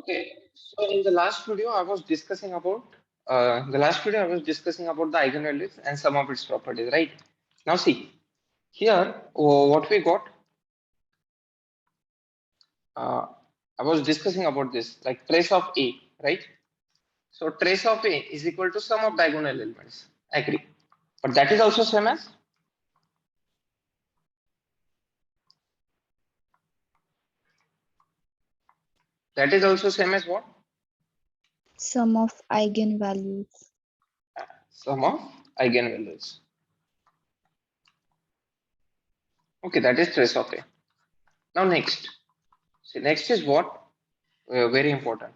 Okay, so in the last video, I was discussing about the eigenvalues and some of its properties, right? Now see here, what we got. I was discussing about this like trace of A, right? So trace of A is equal to sum of diagonal elements. Agree, but that is also same as what? Sum of eigenvalues. Sum of eigenvalues. Okay, that is trace of A. Now next, see next is what? Very important.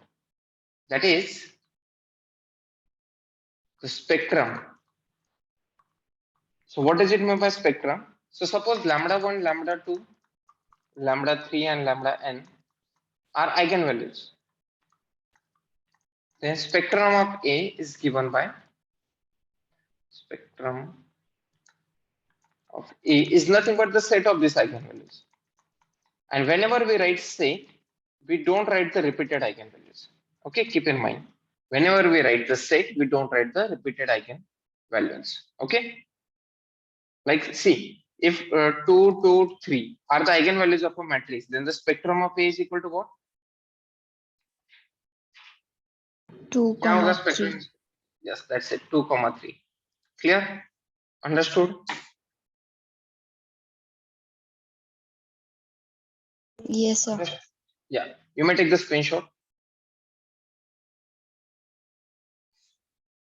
That is the spectrum. So what does it mean by spectrum? So suppose lambda 1, lambda 2, lambda 3 and lambda n are eigenvalues. Then spectrum of A is given by spectrum of A is nothing but the set of these eigenvalues. And whenever we write set, we don't write the repeated eigenvalues. Okay, keep in mind. Whenever we write the set, we don't write the repeated eigenvalues. Okay. Like see, if 2, 2, 3 are the eigenvalues of a matrix, then the spectrum of A is equal to what? 2, क्या होगा 3. spectrum? Yes, that's it. 2, 3. Clear? Understood? Yes, sir. Yeah. You may take the screenshot.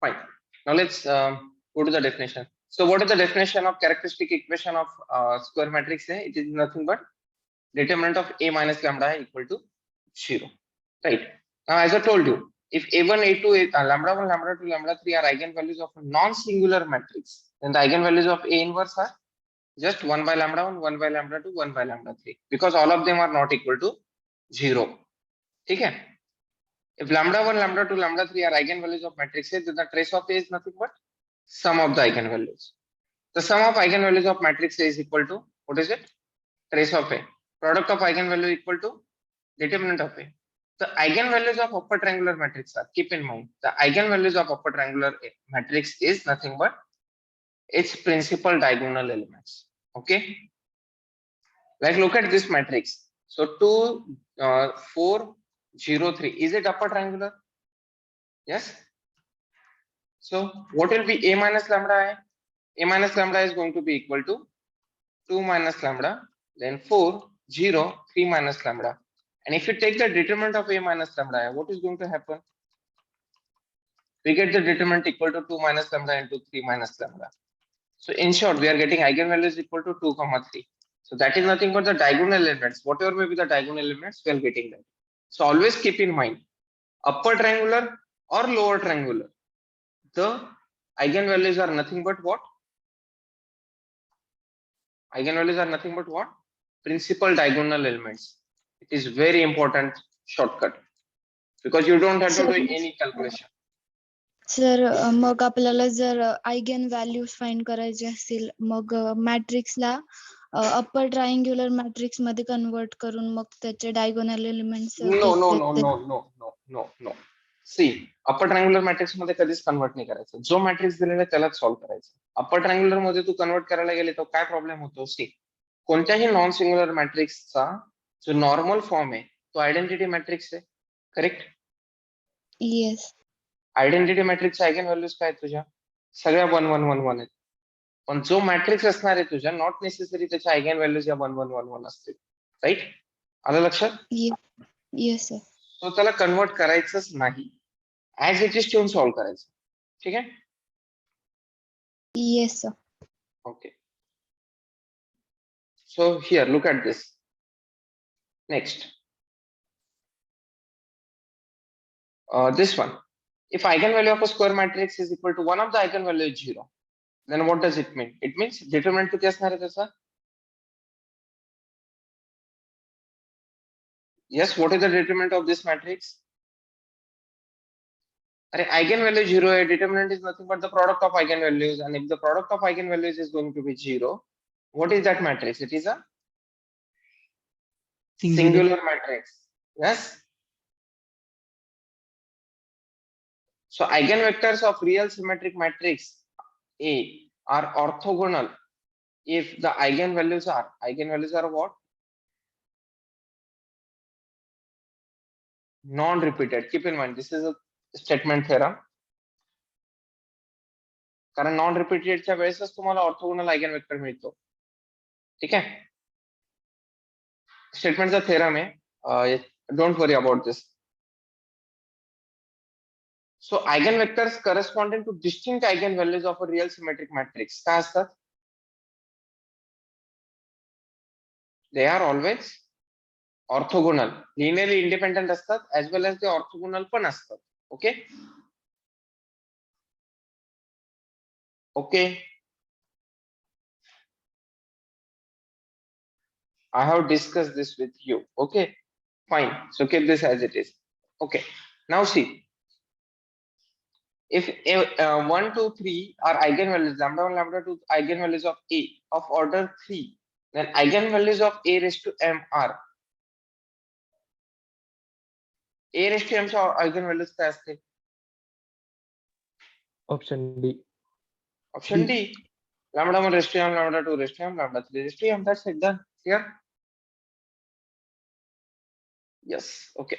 Fine. Now let's go to the definition. So what is the definition of characteristic equation of square matrix? It is nothing but determinant of A minus lambda equal to 0. Right. Now as I told you, if A1, A2, lambda 1, lambda 2, lambda 3 are eigenvalues of a non-singular matrix, then the eigenvalues of A inverse are just 1 by lambda 1, 1 by lambda 2, 1 by lambda 3, because all of them are not equal to 0. Okay. If lambda 1, lambda 2, lambda 3 are eigenvalues of matrices, then the trace of A is nothing but sum of the eigenvalues. The sum of eigenvalues of matrix A is equal to, what is it? Trace of A. Product of eigenvalue equal to determinant of A. The eigenvalues of upper triangular matrix are, keep in mind, the eigenvalues of upper triangular matrix is nothing but its principal diagonal elements. Okay. Like look at this matrix. So 2, 4, 0, 3. Is it upper triangular? Yes. So what will be A minus lambda I? A minus lambda is going to be equal to 2 minus lambda, then 4, 0, 3 minus lambda. And if you take the determinant of A minus lambda, what is going to happen? We get the determinant equal to 2 minus lambda into 3 minus lambda. So in short, we are getting eigenvalues equal to 2, 3. So that is nothing but the diagonal elements. Whatever may be the diagonal elements, we are getting that. So always keep in mind, upper triangular or lower triangular, the eigenvalues are nothing but what? Eigenvalues are nothing but what? Principal diagonal elements. It is very important shortcut because you don't have to do any calculation. Sir मग आपल्याला जर eigenvalues find करायचे असतील मग मॅट्रिक्सला upper triangular matrix मध्ये convert करून मग त्याचे diagonal elements no see upper triangular matrix मध्ये कधीच कन्वर्ट नाही करायचं. जो मॅट्रिक्स दिलेला आहे त्यालाच सॉल्व्ह करायचं. अप्पर ट्रायंग्युलर मध्ये तू कन्वर्ट करायला गेले तर काय प्रॉब्लेम होतो? सी कोणत्याही नॉन सिंग्युलर मॅट्रिक्सचा जो नॉर्मल फॉर्म आहे तो आयडेंटिटी मॅट्रिक्स आहे. करेक्ट? येस. आयडेंटिटी मॅट्रिक्सच्या आयगेन व्हॅल्यूज काय आहेत तुझ्या? सगळ्या 1 1 1 1 आहेत. पण जो मॅट्रिक्स असणार आहे तुझ्या नॉट नेसेसरी त्याच्या आयगेन व्हॅल्यूज या 1 1 1 1 असतील. राईट? आलं लक्षात? Yes sir. सो त्याला कन्वर्ट करायचंच नाही. ऍज इट इज ठेवून सॉल्व्ह करायचं. ठीक आहे? Yes sir. Okay. So here, look at this. Next, this one. If eigenvalue of a square matrix is equal to one of the eigenvalue is 0, then what does it mean? It means determinant किती असणार आहे त्याचा? Yes, what is the determinant of this matrix? अरे eigenvalue 0 है, determinant is nothing but the product of eigenvalues, and if the product of eigenvalues is going to be 0, what is that matrix? It is a singular matrix. Yes. So eigenvectors of real symmetric matrix A are orthogonal if the eigenvalues are what? Non-repeated. Keep in mind, this is a statement theorem. कारण non रिपीटेडच्या वेळेसच तुम्हाला orthogonal आयगेनवेक्टर मिळतो. ठीक आहे, स्टेटमेंटचा theorem आहे, don't worry about this. So eigenvectors corresponding to distinct eigenvalues of a real symmetric matrix काय असतात? They are always orthogonal, linearly independent असतात as well as they orthogonal पण असतात. Okay, okay, I have discussed this with you. Okay, fine, so keep this as it is. Okay, now see, if 1, 2, 3 are eigenvalues, lambda 1, lambda 2 eigenvalues of A of order 3, then eigenvalues of A raised to m are A raised to m च्या eigenvalues काय असते? Option D. Option D, lambda 1 raised to m, lambda 2 raised to m, lambda 3 raised to m. That's it, done. Clear? Yes. Okay.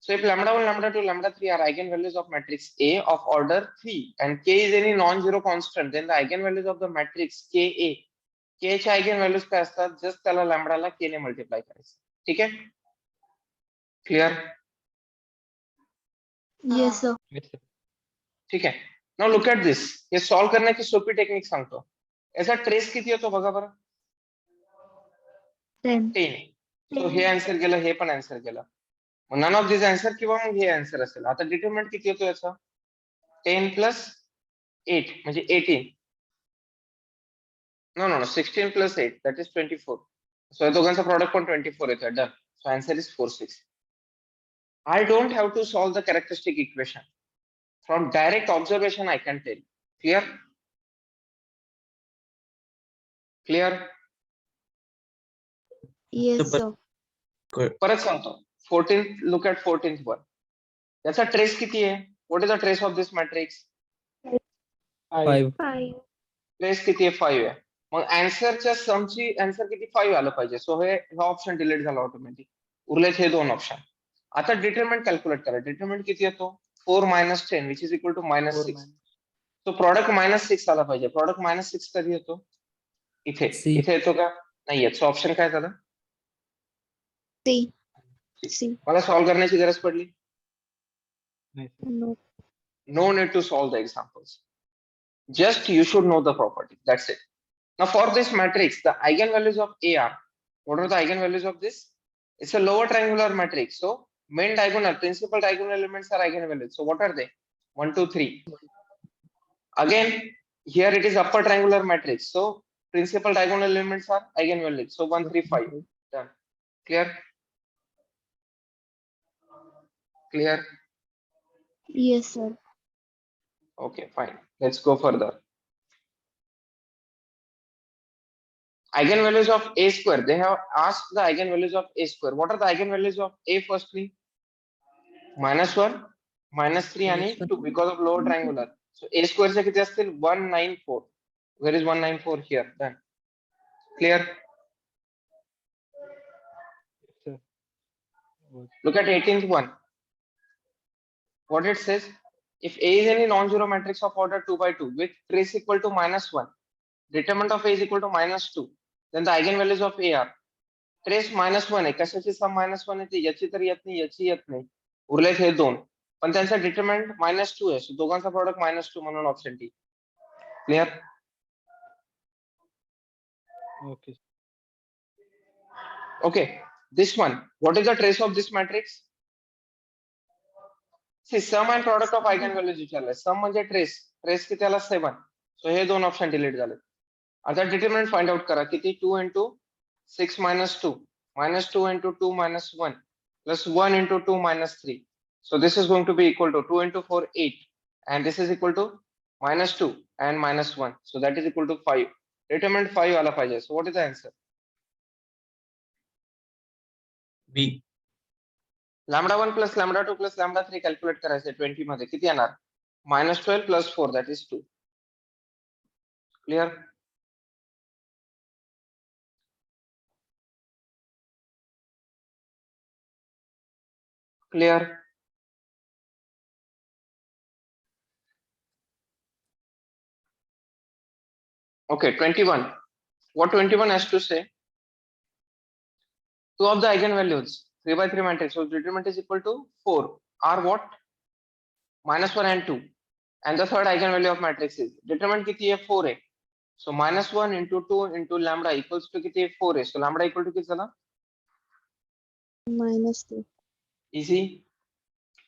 So if lambda 1, lambda 2, lambda 3 are eigenvalues of matrix A of order 3 and k is any non-zero constant, then the eigenvalues of the matrix Ka, k च्या eigenvalues काय असतात? Just त्याला lambda ला k ने multiply करायचं. ठीक आहे? Clear? Yes sir. ठीक आहे. Now look at this. हे सॉल्व करण्याची सोपी टेक्निक सांगतो. याचा ट्रेस किती येतो बघा बरं. 10. So हे आन्सर गेलं, हे पण आन्सर गेलं. नन ऑफ दिस आन्सर किंवा मग हे आन्सर असेल. आता डिटरमिनंट किती येतो याचा? 10 प्लस 8 म्हणजे 18. No, 16 plus 8, that is 24. So या दोघांचा प्रॉडक्ट पण 24 येतो. Done. So answer is 4, 6. I don't have to solve the characteristic equation. From direct observation I can tell. Clear? Clear? Yes sir. परत सांगतो. 14th, look at 14th one. याचा trace किती आहे? What is the trace of this matrix? 5. Trace किती आहे? 5 आहे. मग आन्सरच्या समची answer किती? 5 आलं पाहिजे. सो हे ऑप्शन डिलीट झाला ऑटोमॅटिक. उरलेत हे दोन ऑप्शन. आता डिटरमिनंट कॅल्क्युलेट करा. डिटरमिनंट किती येतो? 4 minus 10 which is equal to -6. So product -6 आला पाहिजे. प्रॉडक्ट -6 कधी येतो? इथे. इथे येतो का? नाही येत. सो ऑप्शन काय झालं? सी. मला सॉल्व करण्याची गरज पडली? No. No need to solve the examples. Just you should know the property. That's it. Now for this matrix, the eigenvalues of A are, what are the eigenvalues of this? It's a lower triangular matrix. So main diagonal, principal diagonal elements are eigenvalues. So what are they? 1, 2, 3. Again, here it is upper triangular matrix. So principal diagonal elements are eigenvalues. So 1, 3, 5. Done. Clear? Clear? Yes, sir. Okay, fine. Let's go further. Eigenvalues of A square. They have asked the eigenvalues of A square. What are the eigenvalues of A firstly? -1, -3 आणि 2 because of lower triangular. So A square चे किती असतील? 194. Where is 194? Here. Done. Clear? Look at 18th one. What it says? If A is any non-zero matrix of order 2 by 2 with trace equal to -1, determinant of A is equal to -2, then the eigenvalues of A are trace -1 आहे. कशाची सम -1 येते? याची तर येत नाही, याची येत नाही. उरलेत हे दोन. पण त्यांचा डिटरमिनंट -2 आहे. सो दोघांचा प्रॉडक्ट -2 म्हणून option D. Clear? Okay. Okay. This one. What is the trace of this matrix? See, sum and product of eigenvalues विचारलंय. सम म्हणजे ट्रेस. ट्रेस किती आला? 7. सो हे दोन ऑप्शन डिलीट झाले. आता डिटरमिनंट फाइंड आउट करा. किती? 2 into 6 minus 2. -2 into 2 minus 1 plus 1 into 2 minus 3. So this is going to be equal to 2 into 4, 8. And this is equal to -2 and -1. So that is equal to 5. Determinant 5 आला पाहिजे. So what is the answer? B. Lambda 1 plus lambda 2 plus lambda 3 calculate करायचे 20 मध्ये. किती येणार? -12 plus 4, that is 2. Clear? Clear? Okay, 21. What 21 has to say? Two of the eigenvalues, 3 by 3 matrix, so determinant is equal to 4, are what? -1 and 2. And the third eigenvalue of matrix is determinant किती है 4 है. So -1 into 2 into lambda equals to किती है 4 है. So lambda equal to किती झाला? -2. Easy.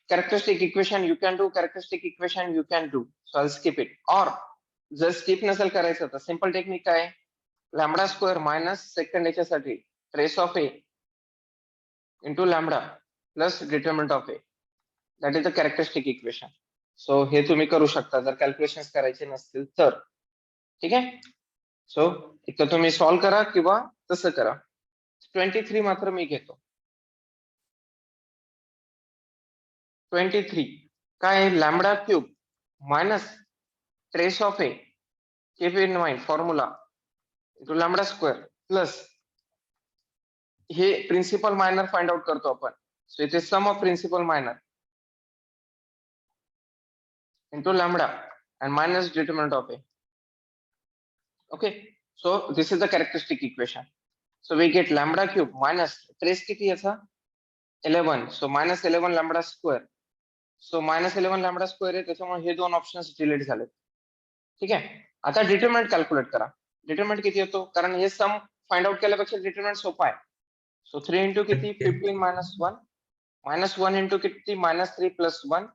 Characteristic equation you can do, characteristic equation you can do. So I'll skip it. Or जर skip नसेल करायचं तर simple technique काय आहे? Lambda square minus second याच्यासाठी trace of a into lambda plus determinant of a. That is the characteristic equation. So हे तुम्ही करू शकता जर कॅल्क्युलेशन्स करायचे नसतील तर. ठीक आहे. सो एक तर तुम्ही सॉल्व्ह करा किंवा तसं करा. 23 मात्र मी घेतो. 23 काय lambda cube minus trace of A keep in mind formula into lambda square plus हे प्रिन्सिपल मायनर फाइंड आउट करतो आपण. सो इथे sum of principal minor into lambda and minus determinant of a. Okay, so this is the characteristic equation. So we get lambda cube minus trace किती याचा 11, so minus 11 lambda square. So minus 11 lambda square आहे त्याच्यामुळे हे दोन options delete झाले. ठीक आहे. आता determinant calculate करा. डिटरमिनंट किती येतो कारण हे सम फाइंड आउट केल्यापेक्षा डिटरमिनंट सोपा आहे. सो 3 into किती 15 minus 1 minus 1 into किती minus 3 plus 1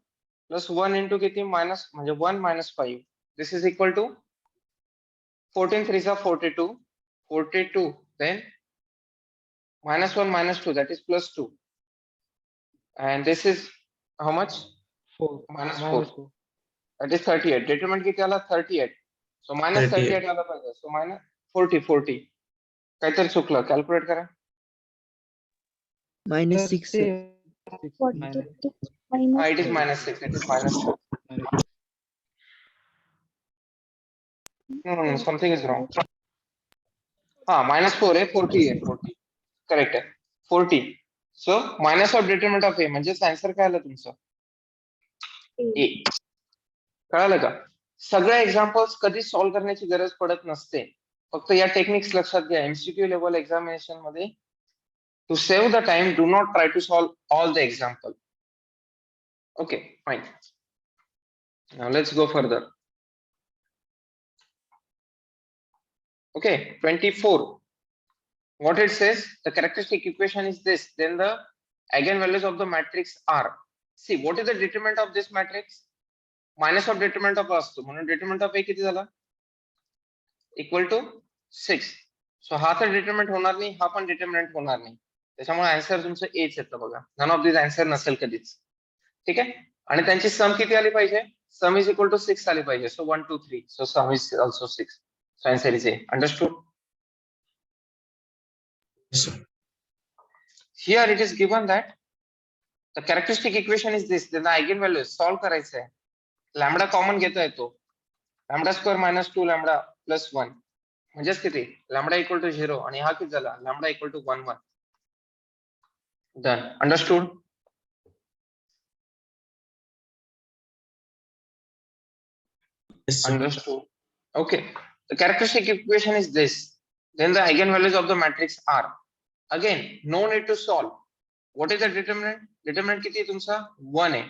plus 1 into किती minus म्हणजे 1 minus 5. This is equal to 14 3s are 42. 42 then minus 1 minus 2 that is plus 2. And this is how much? 4. Minus 4. That is 38. Determinant किती आला 38. So minus 38 आला पाहिजे. So minus 40. काहीतरी चुकलं calculate करा. -6. It is minus 6. It is minus 6. No, something is wrong. Minus 4 है 40 है 40. Correct है 40. So minus of determinant of a म्हणजेच आन्सर काय आलं तुमचं A. कळालं का? सगळे एक्झाम्पल्स कधी सॉल्व्ह करण्याची गरज पडत नसते. फक्त या टेक्निक्स लक्षात घ्या. MCQ लेवल एक्झामिनेशन मध्ये to save the time do not try to solve all the example. Okay, fine. Now let's go further. Okay, 24. What it says, the characteristic equation is this, then the eigenvalues of the matrix are. See, what is the determinant of this matrix? Minus of determinant of असतो म्हणून determinant of a किती झाला equal to 6. So हा तर determinant होणार नाही, हा पण determinant होणार नाही. त्याच्यामुळे आन्सर तुमचं एच येतं बघा. नन ऑफ दिस आन्सर नसेल कधीच. ठीक आहे. आणि त्यांची सम किती आली पाहिजे? सम इज इक्वल टू 6 आली पाहिजे. So 1 2 3. So sum is also 6. So answer is A. Understood? Here it is given that the characteristic equation is this, then the eigenvalue solve करायचं आहे. लॅम्बडा कॉमन घेता येतो. Lambda square minus 2 lambda plus 1 म्हणजेच किती lambda equal to 0 आणि हा किती झाला lambda equal to 1 1. Done. Understood? Yes, sir. Understood. Okay. The characteristic equation is this. Then the eigenvalues of the matrix are. Again, no need to solve. What is the determinant? Determinant किती तुमचा 1 आहे.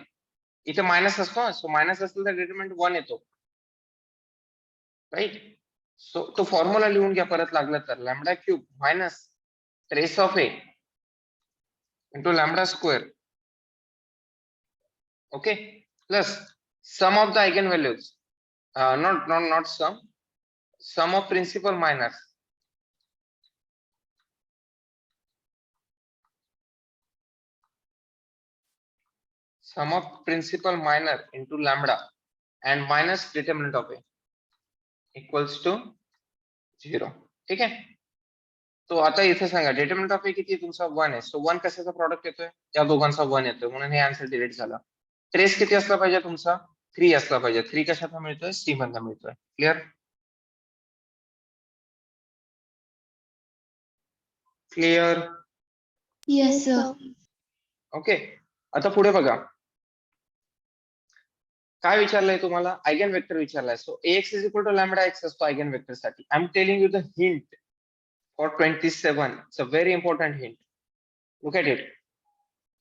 इथे minus असतो ना, सो minus असेल तर determinant 1 येतो. Right. सो तो फॉर्म्युला लिहून घ्या परत लागलं तर lambda cube minus trace of A into lambda square. Okay, plus sum of the eigenvalues. Not sum of principal minors. Sum of principal minor into lambda and minus determinant of a equals to 0. ठीक आहे. तो आता इथे सांगा determinant of ए किती तुमचा 1 आहे. सो 1 कशाचा product येतोय त्या दोघांचा 1 येतोय म्हणून हे आन्सर डिलीट झाला. ट्रेस किती असला पाहिजे तुमचा 3 असला पाहिजे. 3 कशातला मिळतोय? सी मधला मिळतोय. Clear? Clear? Yes sir. Okay. आता पुढे बघा. काय विचारलंय तुम्हाला? आयगन वेक्टर विचारलाय. So ax is equal to lambda x असतो आयगन वेक्टर साठी. I am telling you the hint for 27. It's a very important hint. Look at it.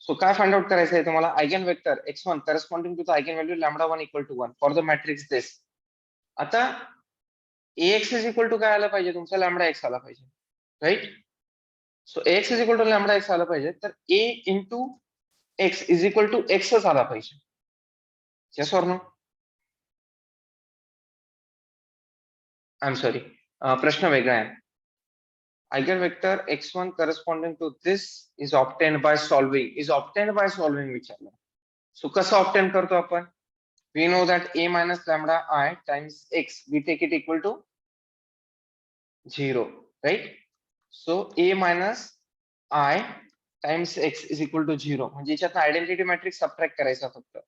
So काय फाइंड आउट करायचं आहे तुम्हाला? Eigenvector x1 corresponding to the eigenvalue lambda 1 equal to 1 for the matrix this. आता ax is equal to काय आलं पाहिजे? तुमचा lambda x आला पाहिजे. Right? So ax is equal to lambda x आला पाहिजे. तर a into x is equal to एक्सच आला पाहिजे. Yes or no? I am sorry, प्रश्न वेगळा आहे. Eigenvector x1 corresponding to this is obtained by solving. Is obtained by solving विचारलं. सो कसं ऑब्टेन करतो आपण? We know that a minus lambda I times x, we take it equal to 0, right? So a minus I times x is equal to 0. म्हणजे याच्यात identity matrix subtract करायचा फक्त.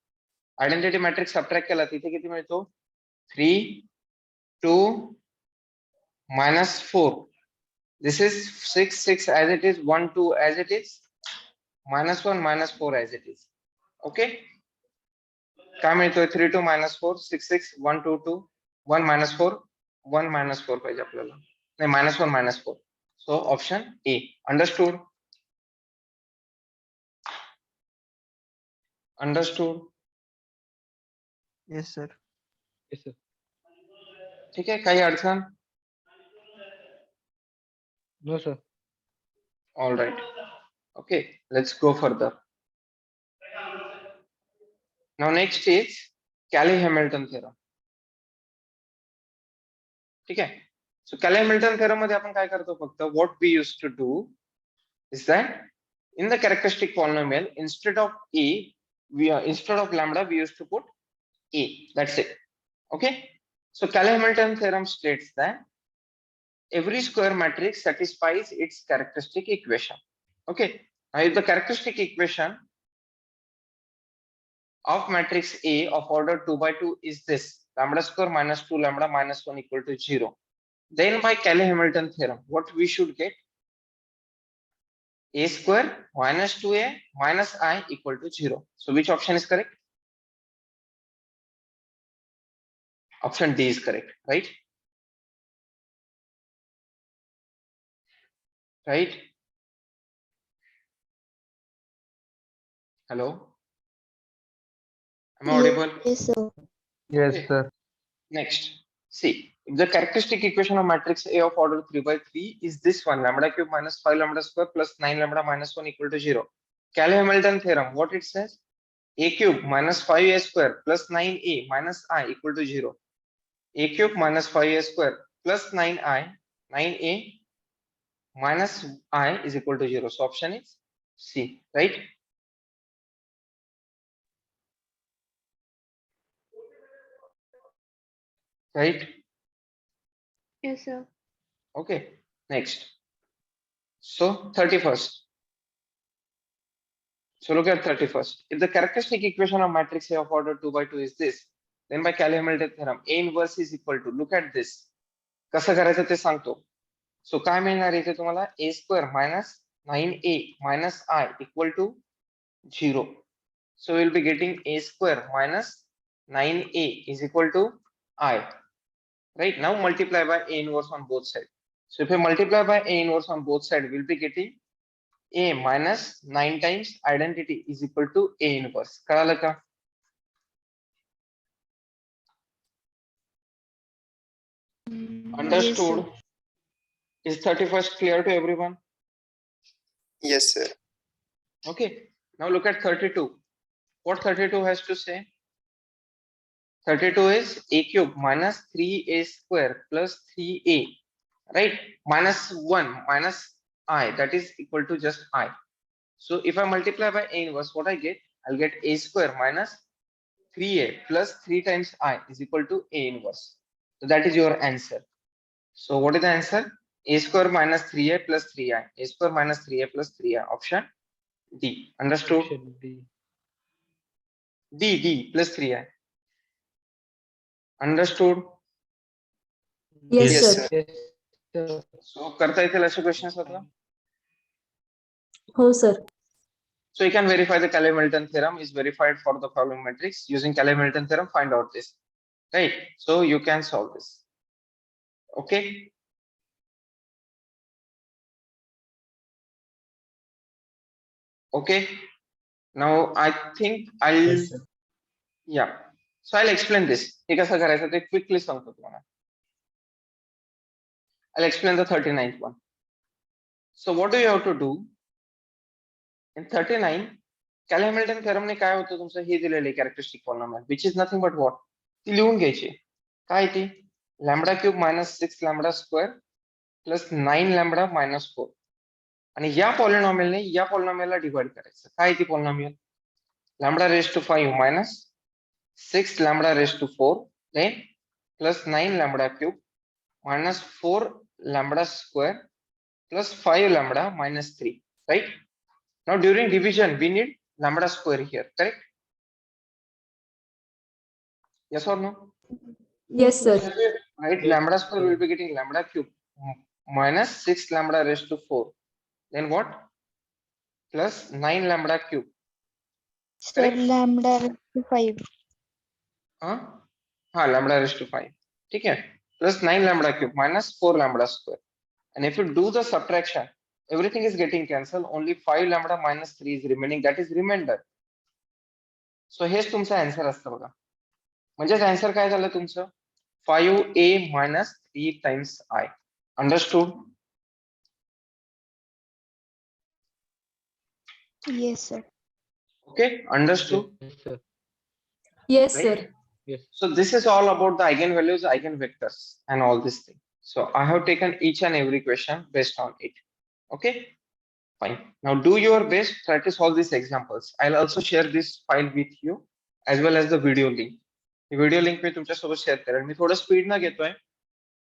Identity matrix subtract केला तिथे किती मिळतो? 3, 2, -4. This is 6, 6 as it is, 1, 2 as it is, -1, -4 as it is. Okay? काय मिळतोय? 3, 2, -4, 6, 6, 1, 2, 2, 1, -4, 1, -4 पाहिजे आपल्याला. नाही, -1, -4. So option A. Understood? Understood? Yes, sir. Yes, sir. ठीक आहे, काही अडचण? No, sir. All right. Okay, let's go further. Now next is Cayley Hamilton theorem. ठीक आहे. सो कॅली-हॅमिल्टन थेरम मध्ये आपण काय करतो? फक्त what we use to do is that in the characteristic polynomial, instead of lambda we used to put a. That's it. Okay. So Cayley-Hamilton theorem states that every square matrix satisfies its characteristic equation. Okay. Now if the characteristic equation of matrix A of order 2 by 2 is this: lambda square minus 2 lambda minus 1 equal to 0, then by Cayley-Hamilton theorem what we should get? A square minus 2a minus I equal to 0. So which option is correct? Option D is correct, right? Right? Hello? Am I audible? Yes sir. Yes, Okay. sir. Next, see, if the characteristic equation of matrix A of order 3 by 3 is this one: lambda cube minus 5 lambda square plus 9 lambda minus 1 equal to 0. Cayley-Hamilton theorem, what it says? A cube minus 5a square plus 9a minus I equal to 0. A cube minus 5a square plus 9a minus I is equal to 0. So option is C, right? Right? Yes sir. Okay. Next. So 31st. So look at 31st. If the characteristic equation of matrix A of order 2 by 2 is this, then by Cayley-Hamilton theorem, A inverse is equal to, look at this. कसं करायचं ते सांगतो. सो काय मिळणार इथे तुम्हाला? A square minus 9a minus I equal to 0. So we'll be getting A square minus 9a is equal to I. Right? Now multiply by A inverse on both sides. So if we multiply by A inverse on both sides, we'll be getting A minus 9 times identity is equal to A inverse. कळालं का? Understood? Is 31st clear to everyone? Yes, sir. Okay. Now look at 32. What 32 has to say? 32 is a cube minus 3a square plus 3a, right? Minus 1 minus I, that is equal to just I. So if I multiply by A inverse, what I get? I'll get A square minus 3a plus 3 times I is equal to A inverse. So that is your answer. So what is the answer? A square minus 3a plus 3i. A square minus 3a plus 3i. Option D. Understood? Option D. D plus 3i. Understood? Yes, Yes, sir. sir. Yes, sir. So करता येतील असे questions होता. हो sir. So you can verify the Cayley-Milton theorem is verified for the following matrix. Using Cayley-Milton theorem, find out this. Right. So you can solve this. Okay. Okay. Now I think I'll Yes, sir. yeah. So I'll explain this. हे कसं करायचं ते quickly सांगतो तुम्हाला. I'll explain the 39th one. So what do you have to do? In 39, Cayley-Hamilton theorem ने काय होतं तुमचं हे दिलेलं characteristic polynomial, which is nothing but what? ती लिहून घ्यायची. काय ती? Lambda cube minus 6 lambda square plus 9 lambda minus 4. आणि या पॉलिनॉमियलने या पॉलिनॉमियलला डिवाइड करायचं. काय ती polynomial? Lambda raise to 5 minus 6 lambda raised to 4 then plus 9 lambda cube minus 4 lambda square plus 5 lambda minus 3, right? Now during division we need lambda square here, correct? Yes or no? Yes, sir. Right, Yes, lambda square sir. will be getting lambda cube minus 6 lambda raised to 4, then what? Plus 9 lambda cube. Sir Correct? Lambda 5. हाँ lambda raised to 5, ठीक है, plus 9 lambda cube minus 4 lambda square. And if you do the subtraction, everything is getting cancelled, only 5 lambda minus 3 is remaining, that is remainder. So हेच तुमचा answer असतं बघा. म्हणजेच answer काय झालं तुमचं? 5a minus 3 times I. Understood? Yes sir. Okay, understood? Yes, sir. Yes, Right? sir. Yes. So this is all about the eigenvalues, eigenvectors and all these things. So I have taken each and every question based on it. Okay, fine. Now do your best, try to solve these examples. I'll also share this file with you as well as the video link. The video link मी तुमच्यासोबत share करेल. मी थोडं speed न घेतोय.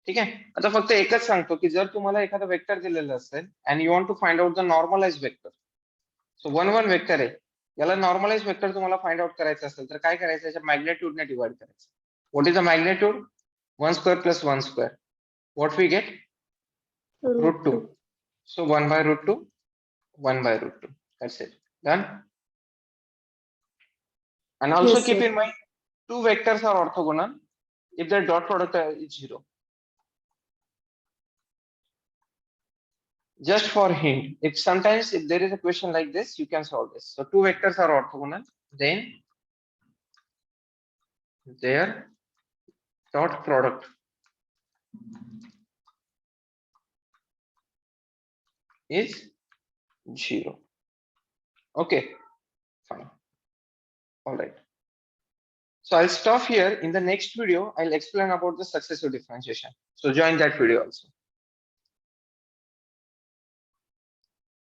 ठीक आहे. आता फक्त एकच सांगतो की जर तुम्हाला एखादा वेक्टर दिलेलं असेल and you want to find out the normalized vector. So 1 1 vector आहे. याला नॉर्मलाइज वेक्टर तुम्हाला फाइंड आउट करायचं असेल तर काय करायचं, याच्या मॅग्नेट्यूडने डिवाइड करायचं. What is the magnitude? 1 square plus 1 square. What we get? √2. So 1 by √2, 1 by √2. That's it. Done. And also Yes, keep sir. in mind, two vectors are orthogonal if their dot product is 0. Just for hint, if sometimes if there is a question like this, you can solve this. So two vectors are orthogonal, then their dot product is 0. Okay, fine. All right. So I'll stop here. In the next video, I'll explain about the successive differentiation. So join that video also.